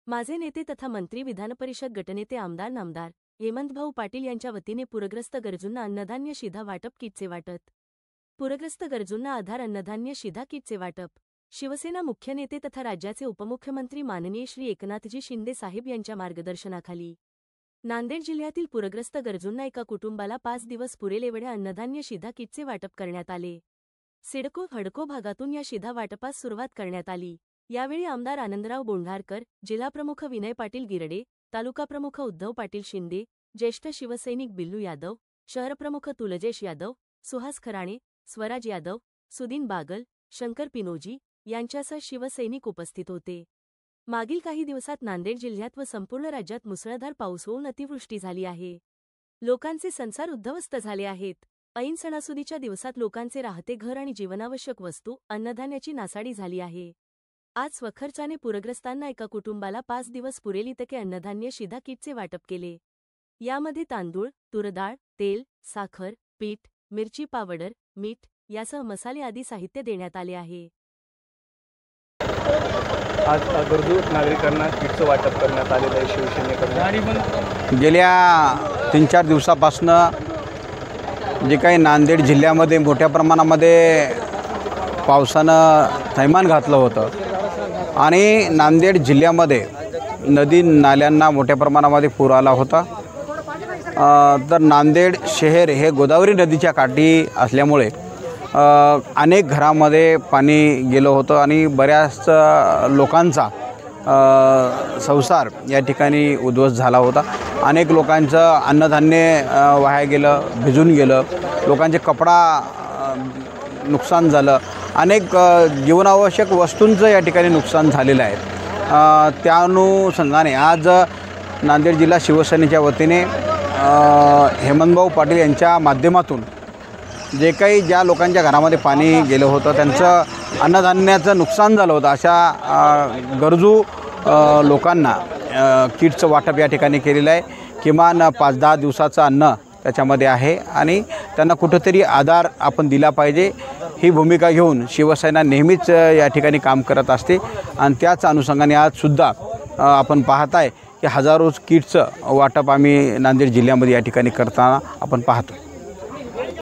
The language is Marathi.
माझे नेते तथा मंत्री विधानपरिषद गटनेते आमदार नामदार हेमंतभाऊ पाटील यांच्या वतीने पूरग्रस्त गरजूंना अन्नधान्य शिधा वाटप किटचे वाटप। पूरग्रस्त गरजूंना आधार अन्नधान्य शिधा किटचे वाटप। शिवसेना मुख्य नेते तथा राज्याचे उपमुख्यमंत्री माननीय श्री एकनाथजी शिंदे साहेब यांच्या मार्गदर्शनाखाली नांदेड जिल्ह्यातील पूरग्रस्त गरजूंना एका कुटुंबाला 5 दिवस पुरेल एवढ्या अन्नधान्य शिधा किटचे वाटप करण्यात आले। सिडको हडको भागातून या शिधा वाटपास सुरुवात करण्यात आली। यावेळी आमदार आनंदराव बोंढारकर, जिल्हाप्रमुख विनय पाटील गिरडे, तालुकाप्रमुख उद्धव पाटील शिंदे, ज्येष्ठ शिवसैनिक बिल्लू यादव, शहरप्रमुख तुलजेश यादव, सुहास खराणे, स्वराज यादव, सुदीन बागल, शंकर पिनोजी यांच्यासह शिवसैनिक उपस्थित होते। मागील काही दिवसात नांदेड जिल्ह्यात व संपूर्ण राज्यात मुसळधार पाऊस होऊन अतिवृष्टी झाली आहे। लोकांचे संसार उद्ध्वस्त झाले आहेत। ऐन सणासुदीच्या दिवसात लोकांचे राहते घर आणि जीवनावश्यक वस्तू, अन्नधान्याची नासाडी झाली आहे। आज स्वखर्चाने पूरग्रस्तांना एका कुटुंबाला 5 दिवस पुरेल इतके अन्नधान्य शिधा किटचे वाटप केले। यामध्ये तांदूळ, तुरडाळ, तेल, साखर, पीठ, मिरची पावडर, मीठ यासह मसाले आदी साहित्य देण्यात आले आहे। आज गरजू नागरिकांना किटचं वाटप करण्यात आलेलं आहे शिवसेनेकडून। गेल्या 3-4 दिवसापासून जे काही नांदेड जिल्ह्यामध्ये मोठ्या प्रमाणामध्ये पावसानं थैमान घातलं होतं आणि नांदेड जिल्ह्यामध्ये नदी नाल्यांना मोठ्या प्रमाणामध्ये पूर आला होता। तर नांदेड शहर हे गोदावरी नदीच्या काठी असल्यामुळे अनेक घरामध्ये पाणी गेलं होतं आणि बऱ्याच लोकांचा संसार या ठिकाणी उद्ध्वस्त झाला होता। अनेक लोकांचं अन्नधान्य वाया गेलं, भिजून गेलं, लोकांचे कपडा नुकसान झालं, अनेक जीवनावश्यक वस्तूंचं या ठिकाणी नुकसान झालेलं आहे। त्या अनुषंगाने आज नांदेड जिल्हा शिवसेनेच्या वतीने हेमंतभाऊ पाटील यांच्या माध्यमातून जे काही ज्या लोकांच्या घरामध्ये पाणी गेलं होतं, त्यांचं अन्नधान्याचं नुकसान झालं होतं, अशा गरजू लोकांना किटचं वाटप या ठिकाणी केलेलं आहे। किमान 5-10 दिवसाचं अन्न त्याच्यामध्ये आहे आणि त्यांना कुठंतरी आधार आपण दिला पाहिजे, ही भूमिका घेऊन शिवसेना नेहमीच या ठिकाणी काम करत असते आणि त्याच अनुषंगाने आजसुद्धा आपण पाहत आहे की हजारो किटचं वाटप आम्ही नांदेड जिल्ह्यामध्ये या ठिकाणी करताना आपण पाहतो।